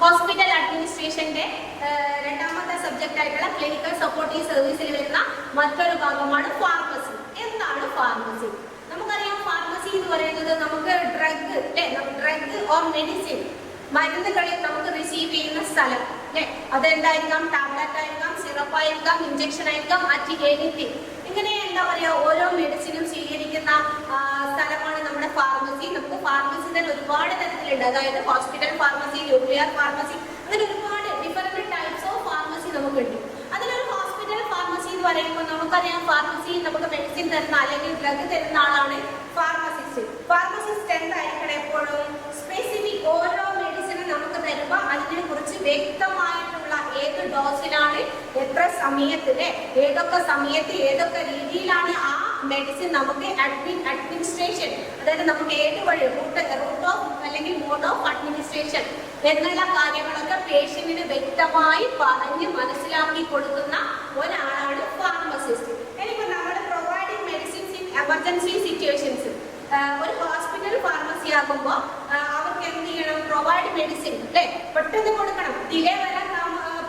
Hospital അഡ്മിനിസ്ട്രേഷന്റെ രണ്ടാമത്തെ subject ആയിട്ടുള്ള clinical supportive സർവീസിൽ വരുന്ന മറ്റൊരു ഭാഗമാണ് ഫാർമസി. എന്താണ് ഫാർമസി? നമുക്കറിയാം ഫാർമസി എന്ന് പറയുന്നത് നമുക്ക് ഡ്രഗ് ഓർ മെഡിസിൻ മരുന്നുകളിൽ നമുക്ക് റിസീവ് ചെയ്യുന്ന സ്ഥലം അല്ലെ. അതെന്തായിരിക്കാം? ടാബ്ലറ്റ് ആയിരിക്കാം, സിറപ്പ് ആയിരിക്കാം, ഇഞ്ചക്ഷൻ ആയിരിക്കാം, മറ്റ് എനിത്തിങ്. ഇങ്ങനെ എന്താ പറയാ, ഓരോ മെഡിസിനും സ്വീകരിക്കുന്ന സ്ഥലമാണ് നമ്മുടെ ഫാർമസി. നമുക്ക് ഫാർമസി തന്നെ ഒരുപാട് തരത്തിലുണ്ട്. അതായത് ഹോസ്പിറ്റൽ ഫാർമസി, ന്യൂക്ലിയർ ഫാർമസി, അങ്ങനെ ഒരുപാട് ഡിഫറെന്റ് ടൈപ്സ് ഓഫ് ഫാർമസി നമുക്കുണ്ട്. അതിലൊരു ഹോസ്പിറ്റൽ ഫാർമസി എന്ന് പറയുമ്പോൾ നമുക്കറിയാം ഫാർമസി നമുക്ക് മെഡിസിൻ തരുന്ന അല്ലെങ്കിൽ ഡ്രഗ് തരുന്ന ആളാണ് ഫാർമസിസ്റ്റ്. ഫാർമസിസ്റ്റ് എന്തായിരിക്കണം? എപ്പോഴും സ്പെസിഫിക് ഓരോ മെഡിസിനും നമുക്ക് തരുമ്പോൾ അതിനെ കുറിച്ച് വ്യക്തമായിട്ടുള്ള ഏത് ഡോസിലാണ്, എത്ര സമയത്തില്, ഏതൊക്കെ സമയത്ത്, ഏതൊക്കെ രീതിയിലാണ് ആ മെഡിസിൻ നമുക്ക് അഡ്മിനിസ്ട്രേഷൻ, അതായത് നമുക്ക് ഏത് വഴി റൂട്ട് ഓഫ് അല്ലെങ്കിൽ മോഡ് ഓഫ് അഡ്മിനിസ്ട്രേഷൻ എന്നുള്ള കാര്യങ്ങളൊക്കെ പേഷ്യന്റിന് വ്യക്തമായി പറഞ്ഞ് മനസ്സിലാക്കി കൊടുക്കുന്ന ഒരാളാണ് ഫാർമസിസ്റ്റ്. ഇനിയിപ്പോ നമ്മൾ providing medicines in emergency situations, ഒരു ഹോസ്പിറ്റൽ ഫാർമസി ആകുമ്പോൾ അവർക്ക് എന്ത് ചെയ്യണം? പ്രൊവൈഡ് മെഡിസിൻ അല്ലെ, പെട്ടെന്ന് കൊടുക്കണം, ഡിലേ വരാൻ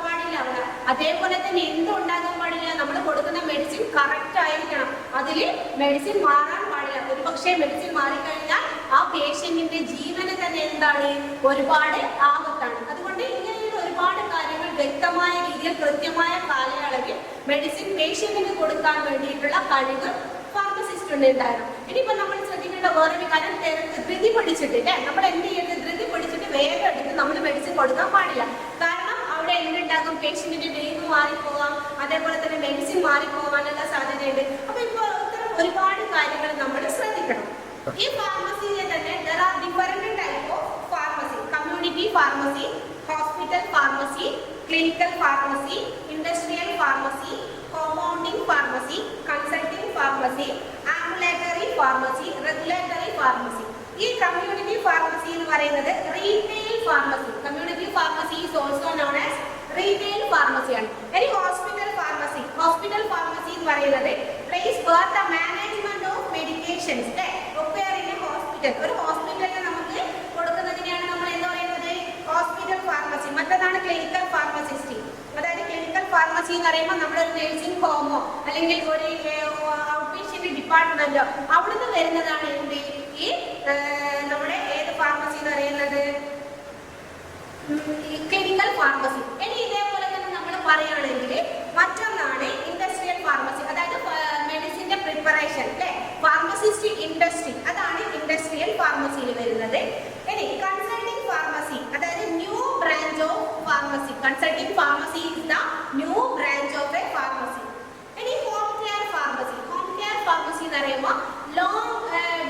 പാടില്ല അവിടെ. അതേപോലെ തന്നെ എന്തുണ്ടാകാൻ പാടില്ല? നമ്മൾ കൊടുക്കുന്ന മെഡിസിൻ കറക്റ്റ് ആയിരിക്കണം, അതില് മെഡിസിൻ മാറാൻ പാടില്ല. ഒരുപക്ഷെ മെഡിസിൻ മാറിക്കഴിഞ്ഞാൽ ആ പേഷ്യന്റിന്റെ ജീവന് തന്നെ എന്താണ്, ഒരുപാട് ആപത്താണ്. അതുകൊണ്ട് ഇങ്ങനെയുള്ള ഒരുപാട് കാര്യങ്ങൾ വ്യക്തമായ രീതിയിൽ കൃത്യമായ കാലയളവിൽ മെഡിസിൻ പേഷ്യന്റിന് കൊടുക്കാൻ വേണ്ടിയിട്ടുള്ള കഴിവ് ഫാർമസിസ്റ്റിന് ഉണ്ടായിരുന്നു. ഇനിയിപ്പോ നമ്മൾ ശ്രദ്ധിക്കേണ്ട വേറൊരു കാര്യം, ധൃതി പിടിച്ചിട്ട് അല്ലെ, നമ്മൾ എന്ത് ചെയ്യുന്നത്? ധൃതി പിടിച്ചിട്ട് വേഗം എടുത്ത് നമ്മൾ മെഡിസിൻ കൊടുക്കാൻ പാടില്ല. കാരണം അവിടെ എന്തുണ്ടാകും? പേഷ്യന്റിന്റെ ഡേറ്റ് മാറിപ്പോകാം, അതേപോലെ തന്നെ മെഡിസിൻ മാറിപ്പോകാനുള്ള സാധ്യതയുണ്ട്. അപ്പൊ ഇപ്പൊ ഇത്തരം ഒരുപാട് കാര്യങ്ങൾ നമ്മൾ ശ്രദ്ധിക്കണം. ഈ ഫാർമസിയിലെ തന്നെ there are different type of pharmacy: community pharmacy, hospital pharmacy, clinical pharmacy, industrial pharmacy, compounding pharmacy, consulting pharmacy, ambulatory pharmacy, regulatory pharmacy. ഈ കമ്മ്യൂണിറ്റി ഫാർമസി എന്ന് പറയുന്നത് retail pharmacy. Community pharmacy is also known as retail ഫാർമസിയാണ്. ഇനി hospital pharmacy. Hospital pharmacy എന്ന് പറയുന്നത് place where the management of medications occur in a hospital. ഒരു ഹോസ്പിറ്റലിൽ നമുക്ക് കൊടുക്കുന്നതിനെയാണ് നമ്മൾ എന്താ പറയുന്നത്? Hospital pharmacy. മറ്റൊന്നാണ് ക്ലിനിക്കൽ ഫാർമസിസ്റ്റ്. അതായത് ക്ലിനിക്കൽ ഫാർമസി എന്ന് പറയുമ്പോൾ നമ്മുടെ ഒരു നഴ്സിംഗ് ഹോമോ അല്ലെങ്കിൽ ഒരു ഔട്ട് പേഷ്യന്റ് ഡിപ്പാർട്ട്മെന്റോ അവിടുന്ന് വരുന്നതാണ് എന്ത്? ഈ നമ്മുടെ ഏത് ഫാർമസി എന്ന് പറയുന്നത്? Clinical pharmacy. ഇനി ഇതേപോലെ തന്നെ നമ്മൾ പറയുകയാണെങ്കിൽ മറ്റൊന്നാണ് ഇൻഡസ്ട്രിയൽ ഫാർമസി. അതായത് മെഡിസിന്റെ പ്രിപ്പറേഷൻ അല്ലെ, ഫാർമസിസ്റ്റ് ഇൻഡസ്ട്രി, അതാണ് ഇൻഡസ്ട്രിയൽ ഫാർമസിയിൽ വരുന്നത്. ഇനി കൺസൾട്ടിംഗ് ഫാർമസി, അതായത് new branch of pharmacy. Consulting pharmacy is the new branch of a pharmacy. ഇനി home care pharmacy. Home care pharmacy എന്ന് പറയുമ്പോൾ ലോങ്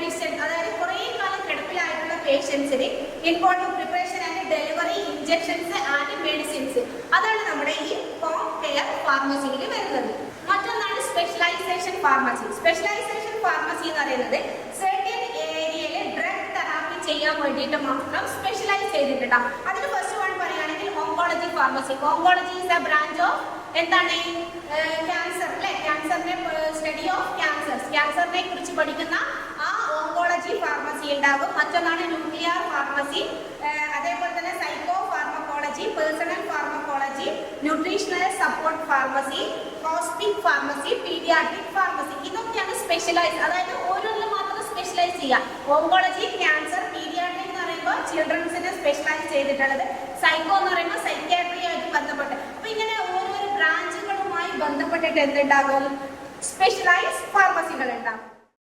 ഡിസ്റ്റൻസ്, അതായത് കുറെ കാലം കിടപ്പിലായിട്ടുള്ള പേഷ്യൻസിന് important preparation and delivery, injections and medicines, അതാണ് നമ്മുടെ ഈ ഹോം കെയർ ഫാർമസിയിൽ വരുന്നത്. മറ്റൊന്നാണ് സ്പെഷ്യലൈസേഷൻ ഫാർമസി. സ്പെഷ്യലൈസേഷൻ ഫാർമസി എന്ന് പറയുന്നത് സർട്ടൻ ഏരിയയിൽ ഡ്രഗ് തെറാപ്പി ചെയ്യാൻ വേണ്ടിയിട്ട് മാത്രം സ്പെഷ്യലൈസ് ചെയ്തിട്ടുണ്ടാവും. അതിന് ഫസ്റ്റ് വൺ പറയുകയാണെങ്കിൽ oncology pharmacy. Oncology is A branch of എന്താണ്? ക്യാൻസർ അല്ലെ, ക്യാൻസറിന്റെ സ്റ്റഡി ഓഫ് ക്യാൻസേഴ്സ്, ക്യാൻസറിനെ കുറിച്ച് പഠിക്കുന്ന ആ ഓങ്കോളജി ഫാർമസി ഉണ്ടാകും. മറ്റൊന്നാണ് ന്യൂക്ലിയർ ഫാർമസി, അതേപോലെ തന്നെ psycho pharmacology, personal pharmacology, nutritional support pharmacy, hospital pharmacy, paediatric pharmacy. ഇതൊക്കെയാണ് സ്പെഷ്യലൈസ്, അതായത് ഓരോന്നിലും മാത്രം സ്പെഷ്യലൈസ് ചെയ്യാം. ഓങ്കോളജി, ക്യാൻസർ, പീഡിയാട്രിക് എന്ന് പറയുമ്പോൾ ചിൽഡ്രൻസിനെ സ്പെഷ്യലൈസ് ചെയ്തിട്ടുള്ളത്, സൈക്കോ എന്ന് പറയുമ്പോൾ സൈക്യാട്രി ആയിട്ട് ബന്ധപ്പെട്ട്. അപ്പൊ ഇങ്ങനെ ഓരോരോ ബ്രാഞ്ചുകളുമായി ബന്ധപ്പെട്ടിട്ട് എന്തുണ്ടാകും? സ്പെഷ്യലൈസ് ഫാർമസികൾ ഉണ്ടാകും.